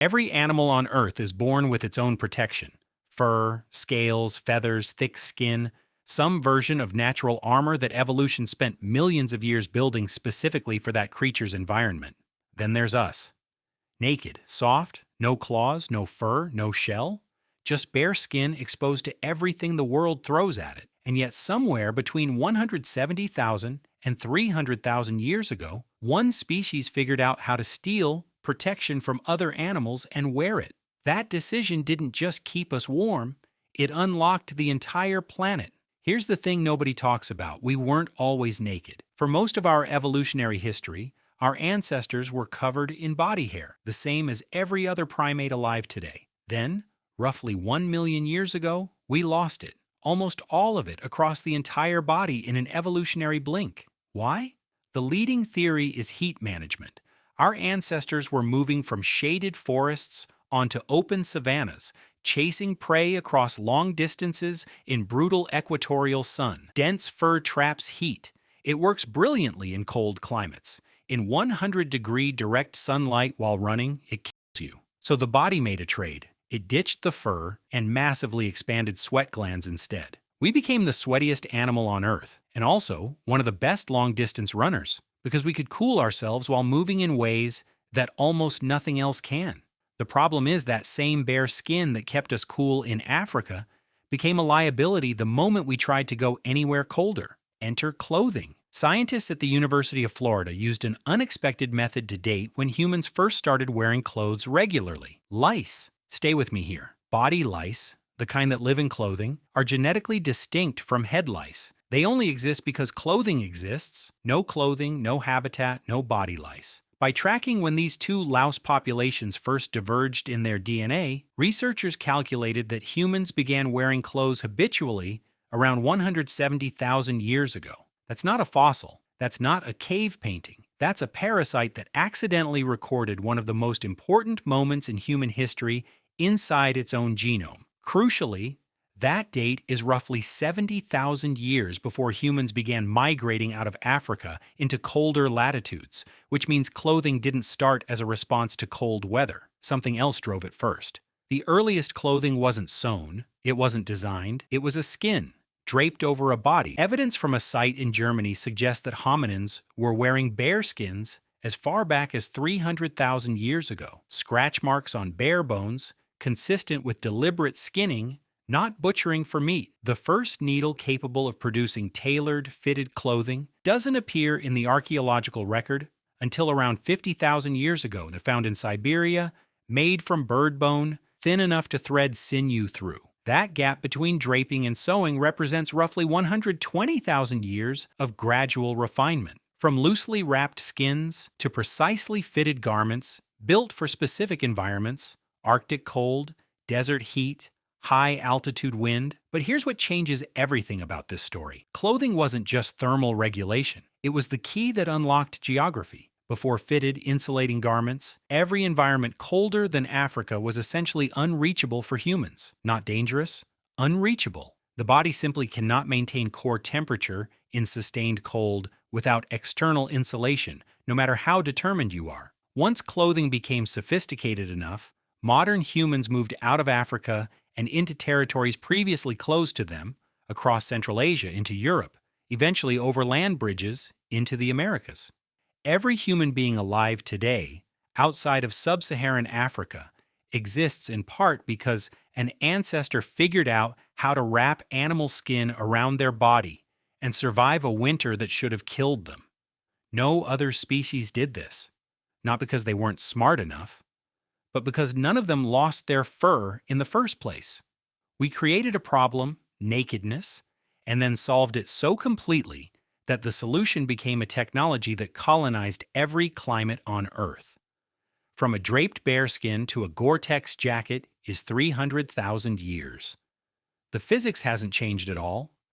Every animal on Earth is born with its own protection. Fur, scales, feathers, thick skin, some version of natural armor that evolution spent millions of years building specifically for that creature's environment. Then there's us. Naked, soft, no claws, no fur, no shell. Just bare skin exposed to everything the world throws at it. And yet somewhere between 170,000 and 300,000 years ago, one species figured out how to steal protection from other animals and wear it. That decision didn't just keep us warm, it unlocked the entire planet. Here's the thing nobody talks about: we weren't always naked. For most of our evolutionary history, our ancestors were covered in body hair, the same as every other primate alive today. Then, roughly 1 million years ago, we lost it, almost all of it across the entire body in an evolutionary blink. Why? The leading theory is heat management. Our ancestors were moving from shaded forests onto open savannas, chasing prey across long distances in brutal equatorial sun. Dense fur traps heat. It works brilliantly in cold climates. In 100-degree direct sunlight while running, it kills you. So the body made a trade. It ditched the fur and massively expanded sweat glands instead. We became the sweatiest animal on Earth, and also one of the best long-distance runners, because we could cool ourselves while moving in ways that almost nothing else can. The problem is that same bare skin that kept us cool in Africa became a liability the moment we tried to go anywhere colder. Enter clothing. Scientists at the University of Florida used an unexpected method to date when humans first started wearing clothes regularly. Lice. Stay with me here. Body lice, the kind that live in clothing, are genetically distinct from head lice. They only exist because clothing exists. No clothing, no habitat, no body lice. By tracking when these two louse populations first diverged in their DNA, researchers calculated that humans began wearing clothes habitually around 170,000 years ago. That's not a fossil. That's not a cave painting. That's a parasite that accidentally recorded one of the most important moments in human history inside its own genome. Crucially, that date is roughly 70,000 years before humans began migrating out of Africa into colder latitudes, which means clothing didn't start as a response to cold weather. Something else drove it first. The earliest clothing wasn't sewn, it wasn't designed, it was a skin, draped over a body. Evidence from a site in Germany suggests that hominins were wearing bear skins as far back as 300,000 years ago. Scratch marks on bare bones, consistent with deliberate skinning, not butchering for meat. The first needle capable of producing tailored, fitted clothing doesn't appear in the archaeological record until around 50,000 years ago. They're found in Siberia, made from bird bone, thin enough to thread sinew through. That gap between draping and sewing represents roughly 120,000 years of gradual refinement. From loosely wrapped skins to precisely fitted garments built for specific environments, Arctic cold, desert heat, high-altitude wind. But here's what changes everything about this story. Clothing wasn't just thermal regulation. It was the key that unlocked geography. Before fitted, insulating garments, every environment colder than Africa was essentially unreachable for humans. Not dangerous, unreachable. The body simply cannot maintain core temperature in sustained cold without external insulation, no matter how determined you are. Once clothing became sophisticated enough, modern humans moved out of Africa and into territories previously closed to them, across Central Asia into Europe, eventually over land bridges into the Americas. Every human being alive today, outside of sub-Saharan Africa, exists in part because an ancestor figured out how to wrap animal skin around their body and survive a winter that should have killed them. No other species did this, not because they weren't smart enough, but because none of them lost their fur in the first place. We created a problem, nakedness, and then solved it so completely that the solution became a technology that colonized every climate on Earth. From a draped bearskin to a Gore-Tex jacket is 300,000 years. The physics hasn't changed at all,